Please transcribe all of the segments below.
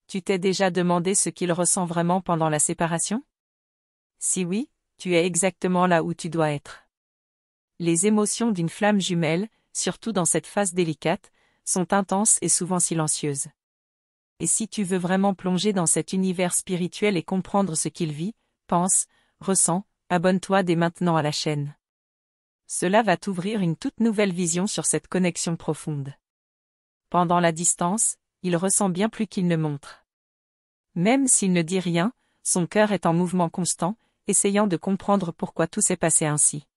Tu t'es déjà demandé ce qu'il ressent vraiment pendant la séparation? Si oui, tu es exactement là où tu dois être. Les émotions d'une flamme jumelle, surtout dans cette phase délicate, sont intenses et souvent silencieuses. Et si tu veux vraiment plonger dans cet univers spirituel et comprendre ce qu'il vit, pense, ressent, abonne-toi dès maintenant à la chaîne. Cela va t'ouvrir une toute nouvelle vision sur cette connexion profonde. Pendant la distance, il ressent bien plus qu'il ne montre. Même s'il ne dit rien, son cœur est en mouvement constant, essayant de comprendre pourquoi tout s'est passé ainsi.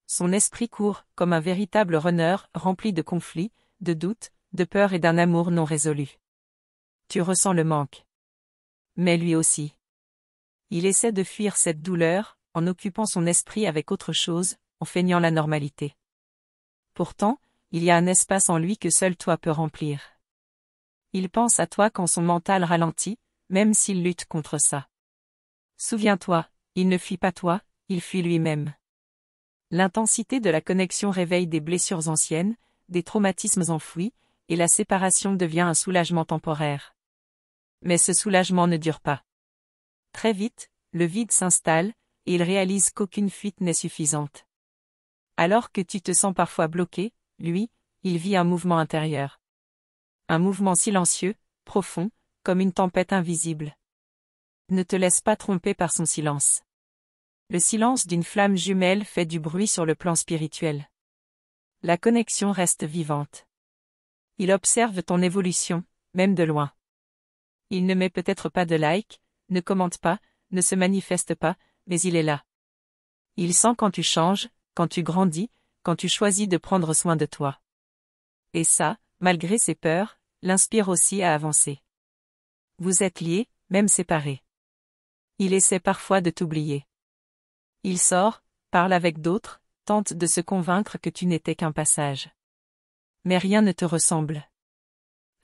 Son esprit court, comme un véritable runner, rempli de conflits, de doutes, de peurs et d'un amour non résolu. Tu ressens le manque. Mais lui aussi. Il essaie de fuir cette douleur, en occupant son esprit avec autre chose, en feignant la normalité. Pourtant, il y a un espace en lui que seul toi peux remplir. Il pense à toi quand son mental ralentit, même s'il lutte contre ça. Souviens-toi, il ne fuit pas toi, il fuit lui-même. L'intensité de la connexion réveille des blessures anciennes, des traumatismes enfouis, et la séparation devient un soulagement temporaire. Mais ce soulagement ne dure pas. Très vite, le vide s'installe, et il réalise qu'aucune fuite n'est suffisante. Alors que tu te sens parfois bloqué, lui, il vit un mouvement intérieur. Un mouvement silencieux, profond, comme une tempête invisible. Ne te laisse pas tromper par son silence. Le silence d'une flamme jumelle fait du bruit sur le plan spirituel. La connexion reste vivante. Il observe ton évolution, même de loin. Il ne met peut-être pas de like, ne commente pas, ne se manifeste pas, mais il est là. Il sent quand tu changes, quand tu grandis, quand tu choisis de prendre soin de toi. Et ça, malgré ses peurs, l'inspire aussi à avancer. Vous êtes liés, même séparés. Il essaie parfois de t'oublier. Il sort, parle avec d'autres, tente de se convaincre que tu n'étais qu'un passage. Mais rien ne te ressemble.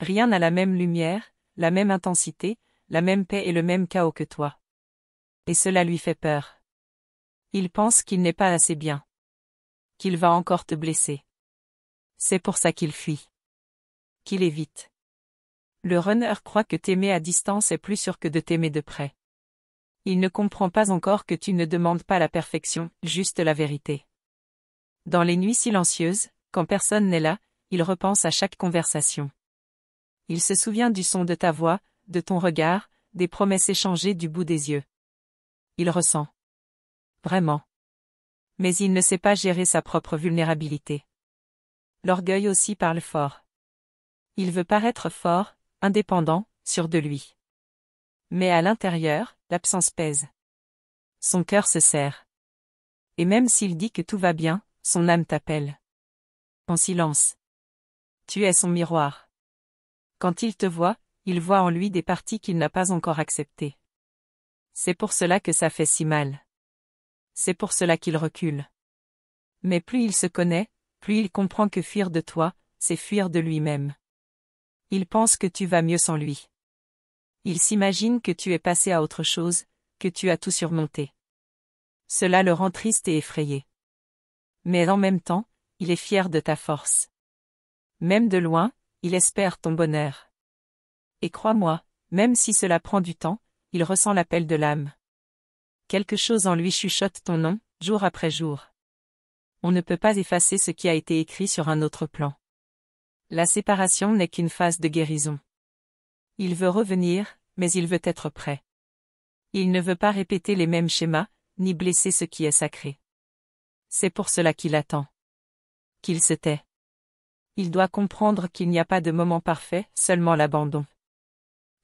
Rien n'a la même lumière, la même intensité, la même paix et le même chaos que toi. Et cela lui fait peur. Il pense qu'il n'est pas assez bien. Qu'il va encore te blesser. C'est pour ça qu'il fuit. Qu'il évite. Le runner croit que t'aimer à distance est plus sûr que de t'aimer de près. Il ne comprend pas encore que tu ne demandes pas la perfection, juste la vérité. Dans les nuits silencieuses, quand personne n'est là, il repense à chaque conversation. Il se souvient du son de ta voix, de ton regard, des promesses échangées du bout des yeux. Il ressent. Vraiment. Mais il ne sait pas gérer sa propre vulnérabilité. L'orgueil aussi parle fort. Il veut paraître fort, indépendant, sûr de lui. Mais à l'intérieur, l'absence pèse. Son cœur se serre. Et même s'il dit que tout va bien, son âme t'appelle. En silence. Tu es son miroir. Quand il te voit, il voit en lui des parties qu'il n'a pas encore acceptées. C'est pour cela que ça fait si mal. C'est pour cela qu'il recule. Mais plus il se connaît, plus il comprend que fuir de toi, c'est fuir de lui-même. Il pense que tu vas mieux sans lui. Il s'imagine que tu es passé à autre chose, que tu as tout surmonté. Cela le rend triste et effrayé. Mais en même temps, il est fier de ta force. Même de loin, il espère ton bonheur. Et crois-moi, même si cela prend du temps, il ressent l'appel de l'âme. Quelque chose en lui chuchote ton nom, jour après jour. On ne peut pas effacer ce qui a été écrit sur un autre plan. La séparation n'est qu'une phase de guérison. Il veut revenir, mais il veut être prêt. Il ne veut pas répéter les mêmes schémas, ni blesser ce qui est sacré. C'est pour cela qu'il attend. Qu'il se tait. Il doit comprendre qu'il n'y a pas de moment parfait, seulement l'abandon.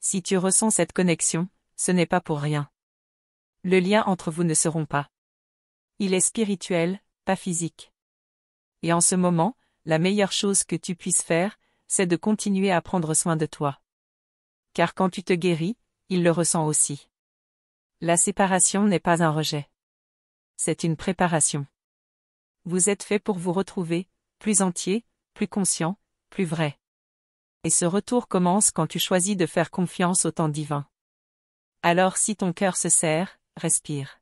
Si tu ressens cette connexion, ce n'est pas pour rien. Le lien entre vous ne se rompt pas. Il est spirituel, pas physique. Et en ce moment, la meilleure chose que tu puisses faire, c'est de continuer à prendre soin de toi. Car quand tu te guéris, il le ressent aussi. La séparation n'est pas un rejet. C'est une préparation. Vous êtes fait pour vous retrouver, plus entier, plus conscient, plus vrai. Et ce retour commence quand tu choisis de faire confiance au temps divin. Alors si ton cœur se serre, respire.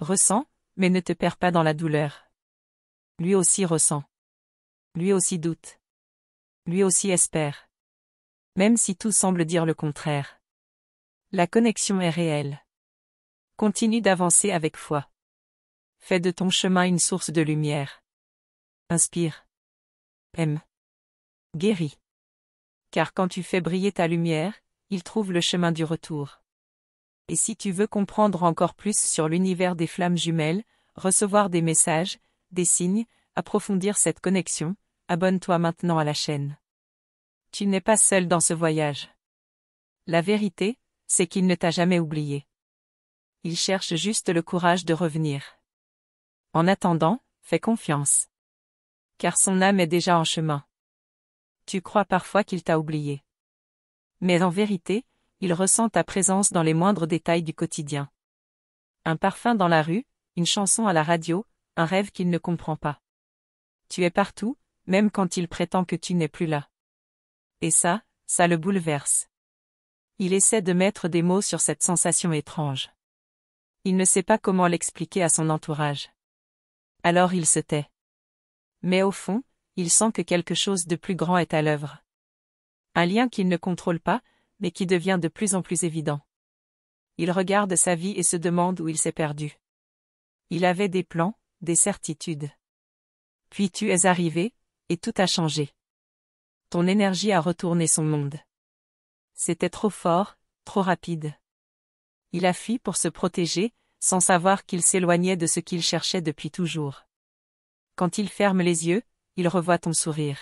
Ressens, mais ne te perds pas dans la douleur. Lui aussi ressent. Lui aussi doute. Lui aussi espère. même si tout semble dire le contraire. La connexion est réelle. Continue d'avancer avec foi. Fais de ton chemin une source de lumière. Inspire. Aime. Guéris. Car quand tu fais briller ta lumière, il trouve le chemin du retour. Et si tu veux comprendre encore plus sur l'univers des flammes jumelles, recevoir des messages, des signes, approfondir cette connexion, abonne-toi maintenant à la chaîne. Tu n'es pas seul dans ce voyage. La vérité, c'est qu'il ne t'a jamais oublié. Il cherche juste le courage de revenir. En attendant, fais confiance. Car son âme est déjà en chemin. Tu crois parfois qu'il t'a oublié. Mais en vérité, il ressent ta présence dans les moindres détails du quotidien. Un parfum dans la rue, une chanson à la radio, un rêve qu'il ne comprend pas. Tu es partout, même quand il prétend que tu n'es plus là. Et ça le bouleverse. Il essaie de mettre des mots sur cette sensation étrange. Il ne sait pas comment l'expliquer à son entourage. Alors il se tait. Mais au fond, il sent que quelque chose de plus grand est à l'œuvre. Un lien qu'il ne contrôle pas, mais qui devient de plus en plus évident. Il regarde sa vie et se demande où il s'est perdu. Il avait des plans, des certitudes. Puis tu es arrivé, et tout a changé. Ton énergie a retourné son monde. C'était trop fort, trop rapide. Il a fui pour se protéger, sans savoir qu'il s'éloignait de ce qu'il cherchait depuis toujours. Quand il ferme les yeux, il revoit ton sourire.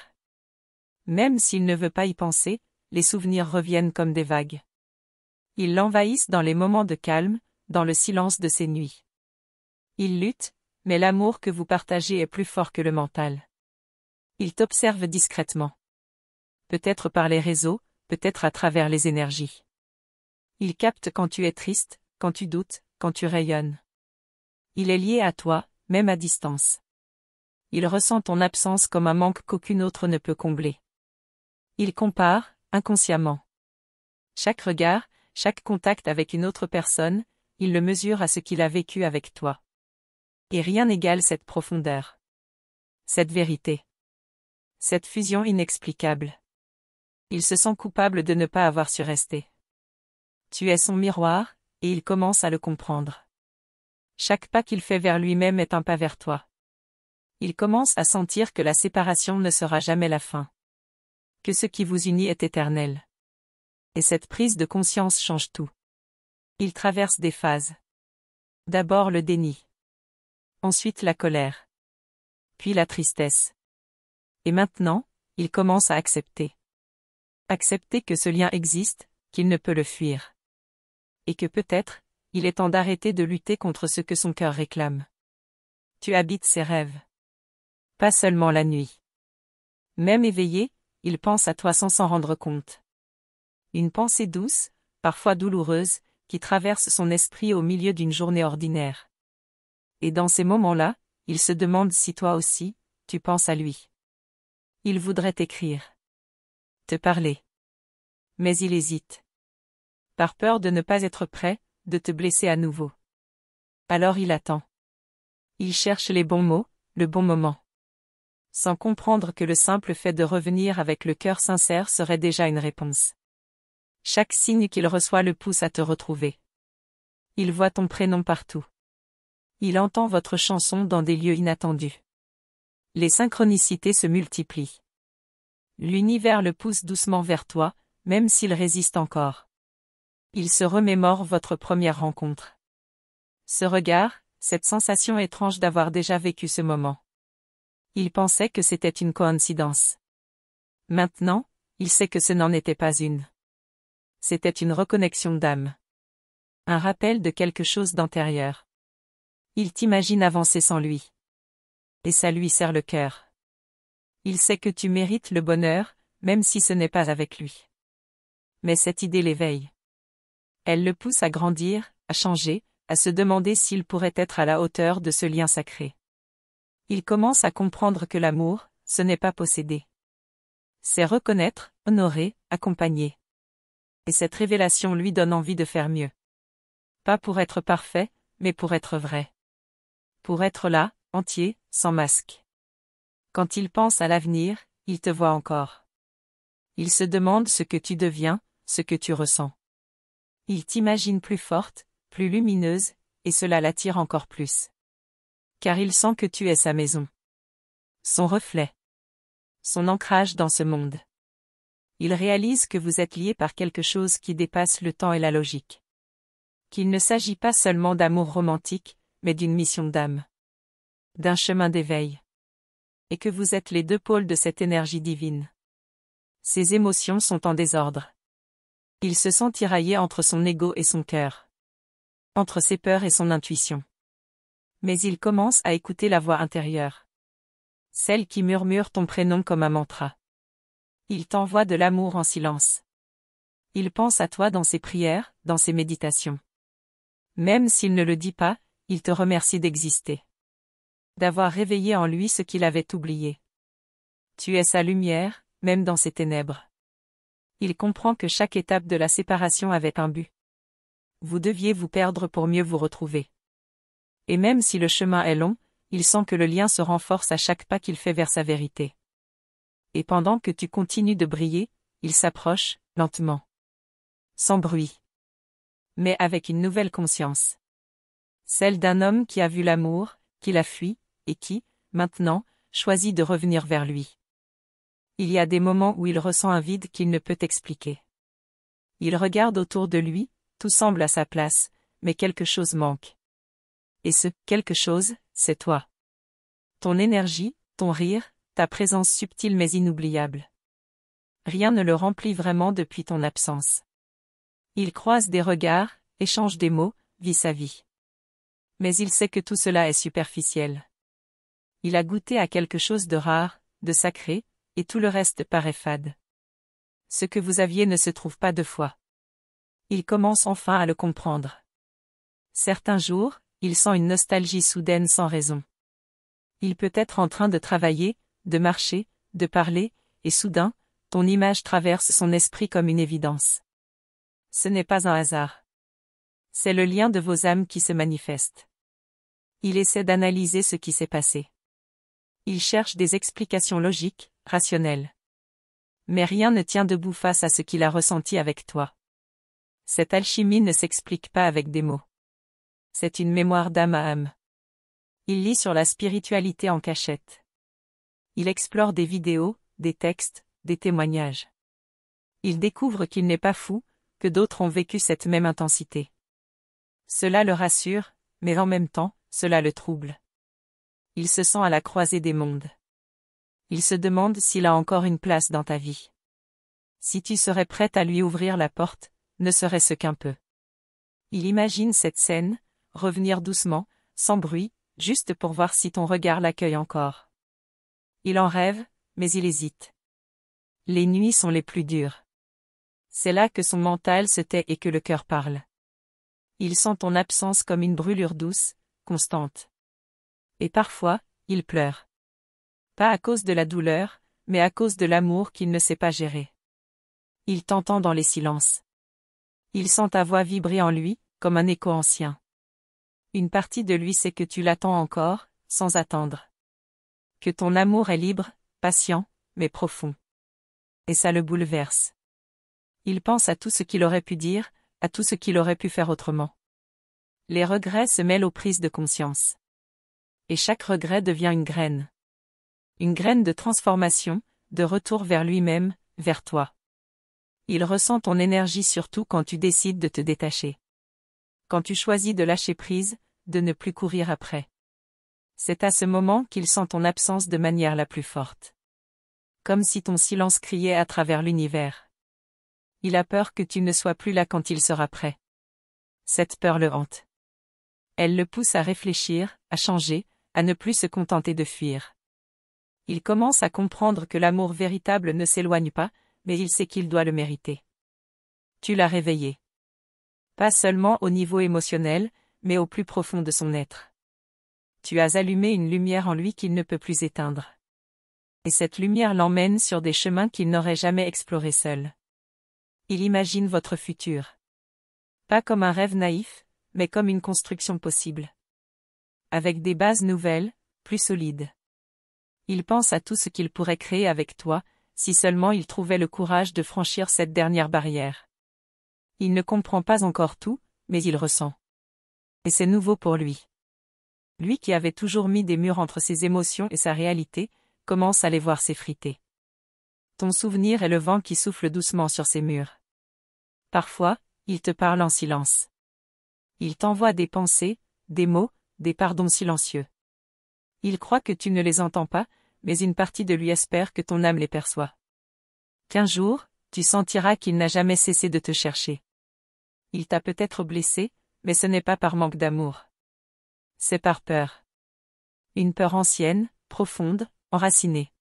Même s'il ne veut pas y penser, les souvenirs reviennent comme des vagues. Ils l'envahissent dans les moments de calme, dans le silence de ses nuits. Il lutte, mais l'amour que vous partagez est plus fort que le mental. Il t'observe discrètement. Peut-être par les réseaux, peut-être à travers les énergies. Il capte quand tu es triste, quand tu doutes, quand tu rayonnes. Il est lié à toi, même à distance. Il ressent ton absence comme un manque qu'aucune autre ne peut combler. Il compare, inconsciemment. Chaque regard, chaque contact avec une autre personne, il le mesure à ce qu'il a vécu avec toi. Et rien n'égale cette profondeur. Cette vérité. Cette fusion inexplicable. Il se sent coupable de ne pas avoir su rester. Tu es son miroir, et il commence à le comprendre. Chaque pas qu'il fait vers lui-même est un pas vers toi. Il commence à sentir que la séparation ne sera jamais la fin. Que ce qui vous unit est éternel. Et cette prise de conscience change tout. Il traverse des phases. D'abord le déni. Ensuite la colère. Puis la tristesse. Et maintenant, il commence à accepter. Accepter que ce lien existe, qu'il ne peut le fuir. Et que peut-être, il est temps d'arrêter de lutter contre ce que son cœur réclame. Tu habites ses rêves. Pas seulement la nuit. Même éveillé, il pense à toi sans s'en rendre compte. Une pensée douce, parfois douloureuse, qui traverse son esprit au milieu d'une journée ordinaire. Et dans ces moments-là, il se demande si toi aussi, tu penses à lui. Il voudrait t'écrire. Te parler. Mais il hésite. Par peur de ne pas être prêt, de te blesser à nouveau. Alors il attend. Il cherche les bons mots, le bon moment. Sans comprendre que le simple fait de revenir avec le cœur sincère serait déjà une réponse. Chaque signe qu'il reçoit le pousse à te retrouver. Il voit ton prénom partout. Il entend votre chanson dans des lieux inattendus. Les synchronicités se multiplient. L'univers le pousse doucement vers toi, même s'il résiste encore. Il se remémore votre première rencontre. Ce regard, cette sensation étrange d'avoir déjà vécu ce moment. Il pensait que c'était une coïncidence. Maintenant, il sait que ce n'en était pas une. C'était une reconnexion d'âme. Un rappel de quelque chose d'antérieur. Il t'imagine avancer sans lui. Et ça lui serre le cœur. Il sait que tu mérites le bonheur, même si ce n'est pas avec lui. Mais cette idée l'éveille. Elle le pousse à grandir, à changer, à se demander s'il pourrait être à la hauteur de ce lien sacré. Il commence à comprendre que l'amour, ce n'est pas posséder. C'est reconnaître, honorer, accompagner. Et cette révélation lui donne envie de faire mieux. Pas pour être parfait, mais pour être vrai. Pour être là, entier, sans masque. Quand il pense à l'avenir, il te voit encore. Il se demande ce que tu deviens, ce que tu ressens. Il t'imagine plus forte, plus lumineuse, et cela l'attire encore plus. Car il sent que tu es sa maison. Son reflet. Son ancrage dans ce monde. Il réalise que vous êtes liés par quelque chose qui dépasse le temps et la logique. Qu'il ne s'agit pas seulement d'amour romantique, mais d'une mission d'âme. D'un chemin d'éveil. Et que vous êtes les deux pôles de cette énergie divine. Ses émotions sont en désordre. Il se sent tiraillé entre son ego et son cœur. Entre ses peurs et son intuition. Mais il commence à écouter la voix intérieure. Celle qui murmure ton prénom comme un mantra. Il t'envoie de l'amour en silence. Il pense à toi dans ses prières, dans ses méditations. Même s'il ne le dit pas, il te remercie d'exister. D'avoir réveillé en lui ce qu'il avait oublié. Tu es sa lumière, même dans ses ténèbres. Il comprend que chaque étape de la séparation avait un but. Vous deviez vous perdre pour mieux vous retrouver. Et même si le chemin est long, il sent que le lien se renforce à chaque pas qu'il fait vers sa vérité. Et pendant que tu continues de briller, il s'approche, lentement. Sans bruit. Mais avec une nouvelle conscience. Celle d'un homme qui a vu l'amour, qui l'a fui, et qui, maintenant, choisit de revenir vers lui. Il y a des moments où il ressent un vide qu'il ne peut expliquer. Il regarde autour de lui, tout semble à sa place, mais quelque chose manque. Et ce « quelque chose », c'est toi. Ton énergie, ton rire, ta présence subtile mais inoubliable. Rien ne le remplit vraiment depuis ton absence. Il croise des regards, échange des mots, vit sa vie. Mais il sait que tout cela est superficiel. Il a goûté à quelque chose de rare, de sacré, et tout le reste paraît fade. Ce que vous aviez ne se trouve pas deux fois. Il commence enfin à le comprendre. Certains jours, il sent une nostalgie soudaine sans raison. Il peut être en train de travailler, de marcher, de parler, et soudain, ton image traverse son esprit comme une évidence. Ce n'est pas un hasard. C'est le lien de vos âmes qui se manifeste. Il essaie d'analyser ce qui s'est passé. Il cherche des explications logiques, rationnelles. Mais rien ne tient debout face à ce qu'il a ressenti avec toi. Cette alchimie ne s'explique pas avec des mots. C'est une mémoire d'âme à âme. Il lit sur la spiritualité en cachette. Il explore des vidéos, des textes, des témoignages. Il découvre qu'il n'est pas fou, que d'autres ont vécu cette même intensité. Cela le rassure, mais en même temps, cela le trouble. Il se sent à la croisée des mondes. Il se demande s'il a encore une place dans ta vie. Si tu serais prête à lui ouvrir la porte, ne serait-ce qu'un peu. Il imagine cette scène, revenir doucement, sans bruit, juste pour voir si ton regard l'accueille encore. Il en rêve, mais il hésite. Les nuits sont les plus dures. C'est là que son mental se tait et que le cœur parle. Il sent ton absence comme une brûlure douce, constante. Et parfois, il pleure. Pas à cause de la douleur, mais à cause de l'amour qu'il ne sait pas gérer. Il t'entend dans les silences. Il sent ta voix vibrer en lui, comme un écho ancien. Une partie de lui sait que tu l'attends encore, sans attendre. Que ton amour est libre, patient, mais profond. Et ça le bouleverse. Il pense à tout ce qu'il aurait pu dire, à tout ce qu'il aurait pu faire autrement. Les regrets se mêlent aux prises de conscience. Et chaque regret devient une graine. Une graine de transformation, de retour vers lui-même, vers toi. Il ressent ton énergie surtout quand tu décides de te détacher. Quand tu choisis de lâcher prise, de ne plus courir après. C'est à ce moment qu'il sent ton absence de manière la plus forte. Comme si ton silence criait à travers l'univers. Il a peur que tu ne sois plus là quand il sera prêt. Cette peur le hante. Elle le pousse à réfléchir, à changer, à ne plus se contenter de fuir. Il commence à comprendre que l'amour véritable ne s'éloigne pas, mais il sait qu'il doit le mériter. Tu l'as réveillé. Pas seulement au niveau émotionnel, mais au plus profond de son être. Tu as allumé une lumière en lui qu'il ne peut plus éteindre. Et cette lumière l'emmène sur des chemins qu'il n'aurait jamais explorés seul. Il imagine votre futur. Pas comme un rêve naïf, mais comme une construction possible. Avec des bases nouvelles, plus solides. Il pense à tout ce qu'il pourrait créer avec toi, si seulement il trouvait le courage de franchir cette dernière barrière. Il ne comprend pas encore tout, mais il ressent. Et c'est nouveau pour lui. Lui qui avait toujours mis des murs entre ses émotions et sa réalité, commence à les voir s'effriter. Ton souvenir est le vent qui souffle doucement sur ces murs. Parfois, il te parle en silence. Il t'envoie des pensées, des mots, des pardons silencieux. Il croit que tu ne les entends pas, mais une partie de lui espère que ton âme les perçoit. Qu'un jour, tu sentiras qu'il n'a jamais cessé de te chercher. Il t'a peut-être blessé, mais ce n'est pas par manque d'amour. C'est par peur. Une peur ancienne, profonde, enracinée.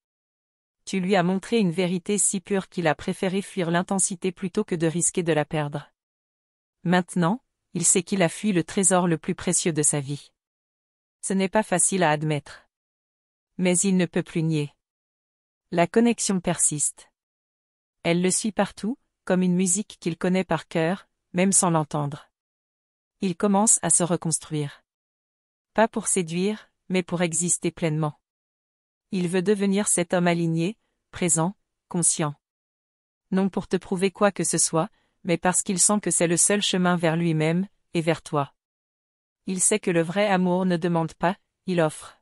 Tu lui as montré une vérité si pure qu'il a préféré fuir l'intensité plutôt que de risquer de la perdre. Maintenant, il sait qu'il a fui le trésor le plus précieux de sa vie. Ce n'est pas facile à admettre. Mais il ne peut plus nier. La connexion persiste. Elle le suit partout, comme une musique qu'il connaît par cœur, même sans l'entendre. Il commence à se reconstruire. Pas pour séduire, mais pour exister pleinement. Il veut devenir cet homme aligné, présent, conscient. Non pour te prouver quoi que ce soit, mais parce qu'il sent que c'est le seul chemin vers lui-même, et vers toi. Il sait que le vrai amour ne demande pas, il offre.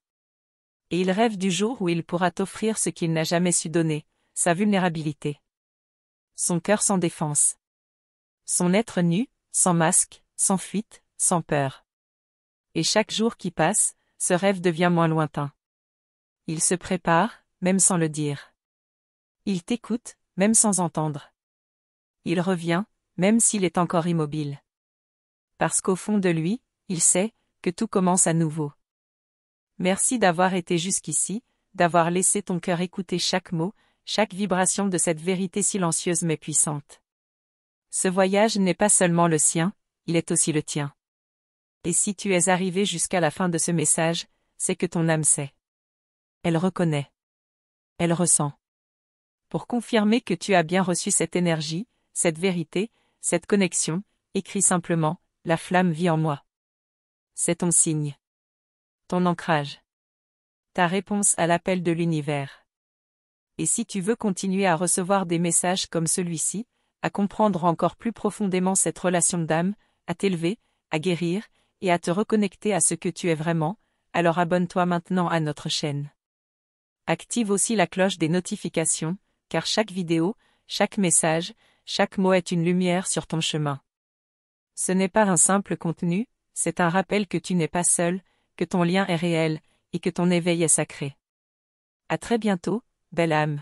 Et il rêve du jour où il pourra t'offrir ce qu'il n'a jamais su donner, sa vulnérabilité. Son cœur sans défense. Son être nu, sans masque, sans fuite, sans peur. Et chaque jour qui passe, ce rêve devient moins lointain. Il se prépare, même sans le dire. Il t'écoute, même sans entendre. Il revient, même s'il est encore immobile. Parce qu'au fond de lui, il sait que tout commence à nouveau. Merci d'avoir été jusqu'ici, d'avoir laissé ton cœur écouter chaque mot, chaque vibration de cette vérité silencieuse mais puissante. Ce voyage n'est pas seulement le sien, il est aussi le tien. Et si tu es arrivé jusqu'à la fin de ce message, c'est que ton âme sait. Elle reconnaît. Elle ressent. Pour confirmer que tu as bien reçu cette énergie, cette vérité, cette connexion, écris simplement « La flamme vit en moi ». C'est ton signe. Ton ancrage. Ta réponse à l'appel de l'univers. Et si tu veux continuer à recevoir des messages comme celui-ci, à comprendre encore plus profondément cette relation d'âme, à t'élever, à guérir, et à te reconnecter à ce que tu es vraiment, alors abonne-toi maintenant à notre chaîne. Active aussi la cloche des notifications, car chaque vidéo, chaque message, chaque mot est une lumière sur ton chemin. Ce n'est pas un simple contenu, c'est un rappel que tu n'es pas seul, que ton lien est réel, et que ton éveil est sacré. À très bientôt, belle âme.